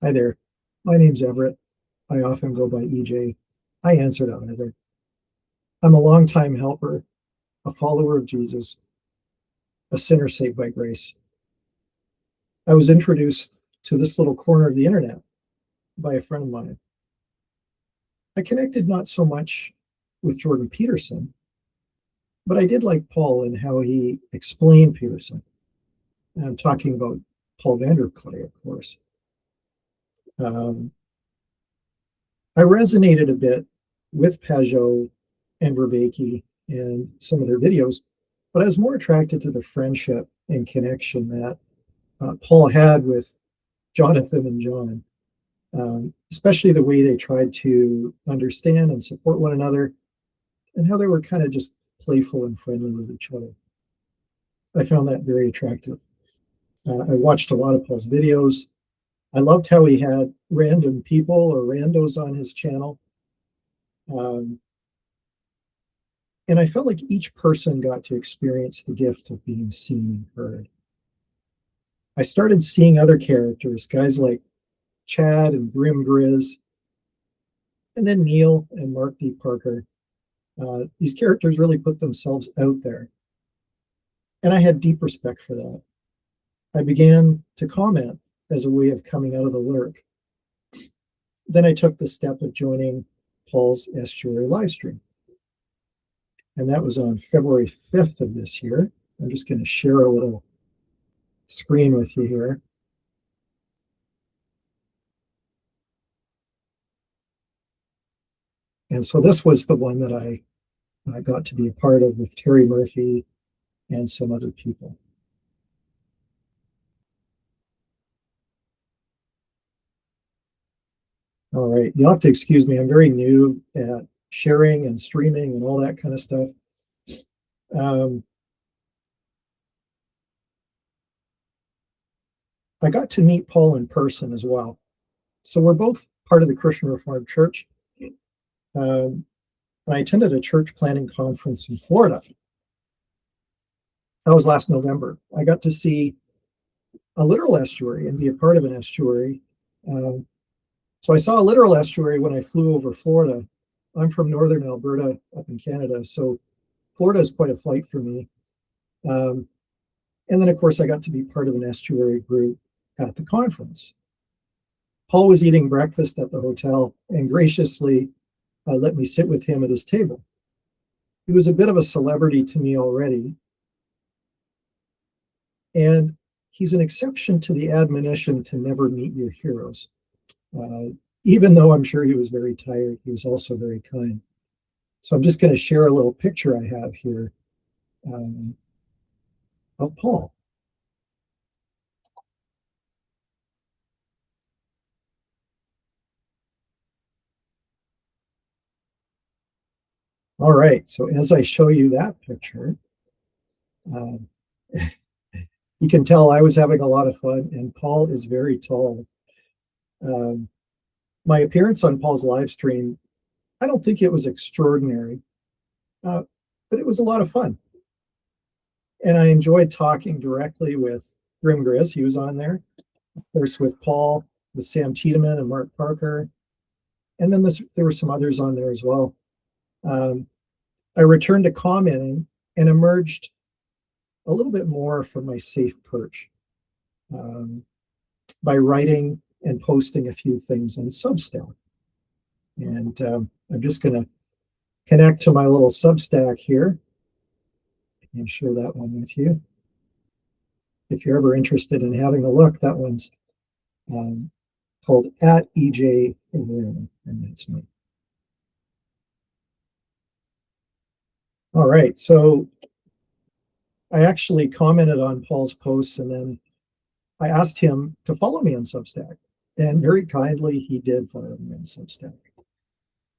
Hi there. My name's Everett. I often go by EJ. I answered on either. I'm a longtime helper, a follower of Jesus, a sinner saved by grace. I was introduced to this little corner of the internet by a friend of mine. I connected not so much with Jordan Peterson, but I did like Paul and how he explained Peterson. And I'm talking about Paul Vanderklay, of course. I resonated a bit with Pajot and Vervaeke and some of their videos, but I was more attracted to the friendship and connection that Paul had with Jonathan and John, especially the way they tried to understand and support one another and how they were kind of just playful and friendly with each other. I found that very attractive. I watched a lot of Paul's videos. I loved how he had random people or randos on his channel. And I felt like each person got to experience the gift of being seen and heard. I started seeing other characters, guys like Chad and Grim Grizz, and then Neil and Mark D. Parker. These characters really put themselves out there. And I had deep respect for that. I began to comment as a way of coming out of the lurk. Then I took the step of joining Paul's Estuary live stream. And that was on February 5th of this year. I'm just going to share a little screen with you here. And so this was the one that I got to be a part of with Terry Murphy and some other people. All right, you'll have to excuse me. I'm very new at sharing and streaming and all that kind of stuff. I got to meet Paul in person as well. So we're both part of the Christian Reformed Church. I attended a church planning conference in Florida. That was last November. I got to see a literal estuary and be a part of an estuary. So I saw a literal estuary when I flew over Florida. I'm from northern Alberta up in Canada, so Florida is quite a flight for me. And then, of course, I got to be part of an estuary group at the conference. Paul was eating breakfast at the hotel and graciously let me sit with him at his table. He was a bit of a celebrity to me already. And he's an exception to the admonition to never meet your heroes. Even though I'm sure he was very tired, he was also very kind. So I'm just going to share a little picture I have here of Paul. All right, so as I show you that picture, you can tell I was having a lot of fun, and Paul is very tall. My appearance on Paul's live stream, I don't think it was extraordinary, but it was a lot of fun. And I enjoyed talking directly with Grim Grizz. He was on there. Of course, with Paul, with Sam Tiedemann and Mark Parker. And then there were some others on there as well. I returned to commenting and emerged a little bit more from my safe perch by writing and posting a few things on Substack. And I'm just going to connect to my little Substack here and share that one with you. If you're ever interested in having a look, that one's called @EJ Intro, and that's me. All right, so I actually commented on Paul's posts, and then I asked him to follow me on Substack, and very kindly he did follow me on Substack.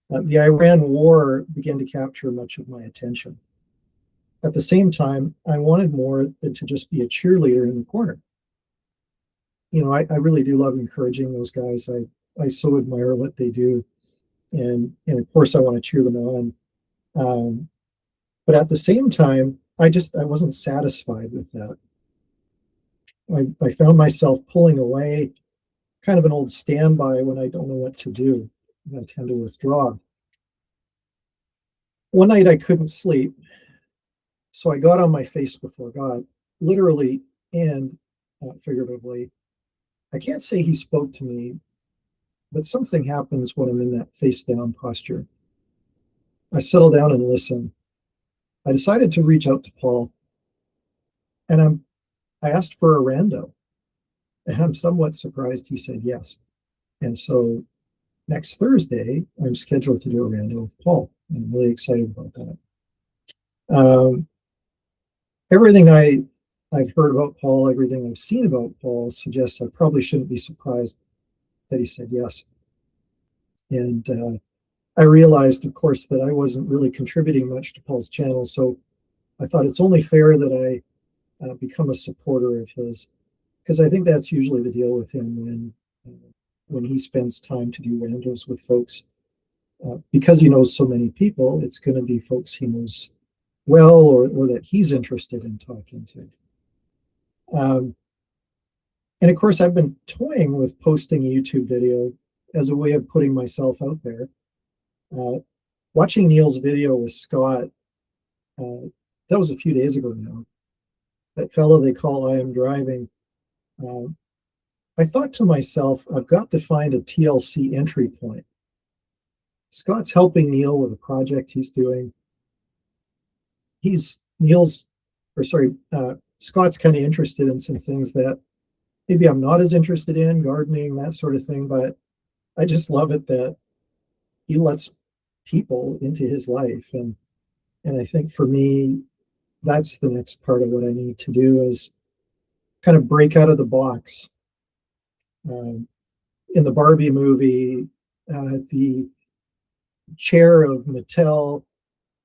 The Iran war began to capture much of my attention. At the same time, I wanted more than to just be a cheerleader in the corner. You know, I really do love encouraging those guys. I so admire what they do, and of course I want to cheer them on. But at the same time, I wasn't satisfied with that. I found myself pulling away kind of an old standby when I don't know what to do. I tend to withdraw. One night I couldn't sleep, so I got on my face before God, literally and figuratively. I can't say he spoke to me, but something happens when I'm in that face down posture. I settle down and listen. I decided to reach out to Paul, and I asked for a rando, and I'm somewhat surprised he said yes. And so next Thursday, I'm scheduled to do a rando with Paul. I'm really excited about that. Everything I've heard about Paul, everything I've seen about Paul suggests I probably shouldn't be surprised that he said yes. And I realized, of course, that I wasn't really contributing much to Paul's channel, so I thought it's only fair that I become a supporter of his, because I think that's usually the deal with him when he spends time to do randos with folks. Because he knows so many people, it's going to be folks he knows well or that he's interested in talking to. And of course, I've been toying with posting a YouTube video as a way of putting myself out there. Watching Neil's video with Scott, that was a few days ago now. That fellow they call I Am Driving. I thought to myself, I've got to find a TLC entry point. Scott's helping Neil with a project he's doing. Scott's kind of interested in some things that maybe I'm not as interested in, gardening, that sort of thing, but I just love it that he lets people into his life. And I think for me, that's the next part of what I need to do is kind of break out of the box. In the Barbie movie, the chair of Mattel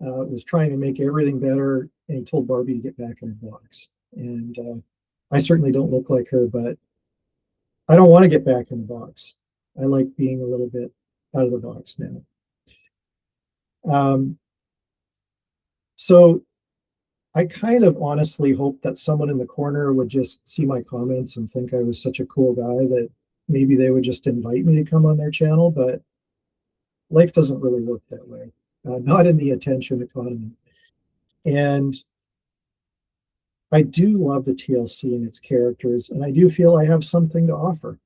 was trying to make everything better, and he told Barbie to get back in her box. And I certainly don't look like her, but I don't want to get back in the box. I like being a little bit out of the box now. So I kind of honestly hope that someone in the corner would just see my comments and think I was such a cool guy that maybe they would just invite me to come on their channel, but life doesn't really work that way, not in the attention economy. And I do love the TLC and its characters, and I do feel I have something to offer,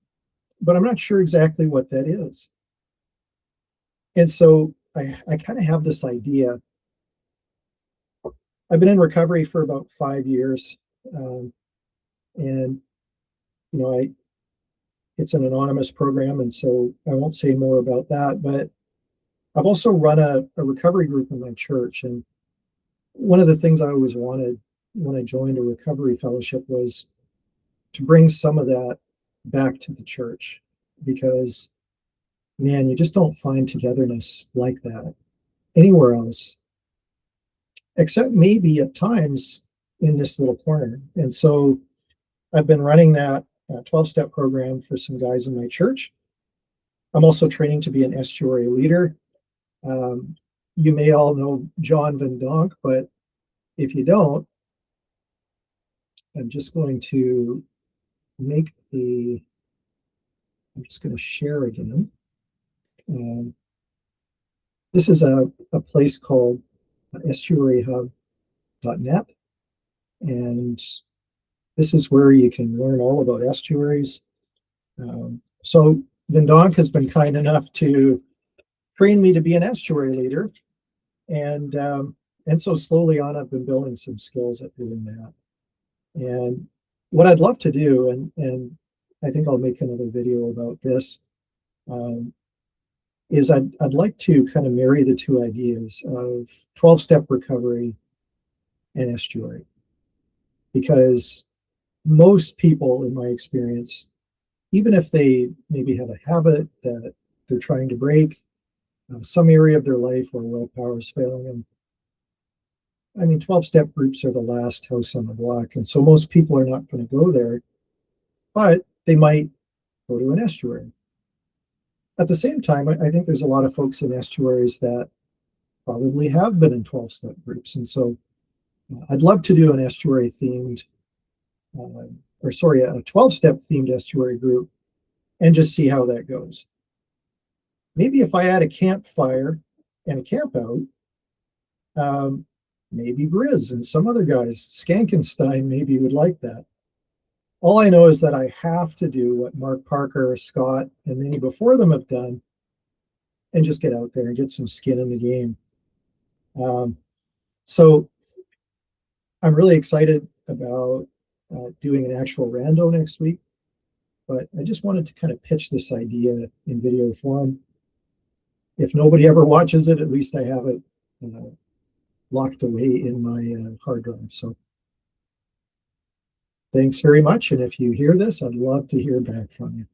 but I'm not sure exactly what that is. And so I kind of have this idea. I've been in recovery for about 5 years, and it's an anonymous program, and so I won't say more about that. But I've also run a recovery group in my church, and one of the things I always wanted when I joined a recovery fellowship was to bring some of that back to the church, because man, you just don't find togetherness like that anywhere else, except maybe at times in this little corner. And so I've been running that 12-step program for some guys in my church. I'm also training to be an estuary leader. You may all know John Van Donk, but if you don't, I'm just going to I'm just going to share again. This is a place called estuaryhub.net, and this is where you can learn all about estuaries. So Van Donk has been kind enough to train me to be an estuary leader, and so slowly on, I've been building some skills at doing that. And what I'd love to do, and I think I'll make another video about this, is I'd like to kind of marry the two ideas of 12-step recovery and estuary. Because most people, in my experience, even if they maybe have a habit that they're trying to break, some area of their life where willpower is failing them, I mean, 12-step groups are the last house on the block. And so most people are not going to go there, but they might go to an estuary. At the same time, I think there's a lot of folks in estuaries that probably have been in 12-step groups. And so I'd love to do an estuary themed, a 12-step themed estuary group. and just see how that goes. Maybe if I add a campfire and a camp out, maybe Grizz and some other guys, Skankenstein maybe would like that. All I know is that I have to do what Mark Parker, Scott, and many before them have done and just get out there and get some skin in the game. So I'm really excited about doing an actual rando next week, but I just wanted to kind of pitch this idea in video form. If nobody ever watches it, at least I have it locked away in my hard drive. So thanks very much. And if you hear this, I'd love to hear back from you.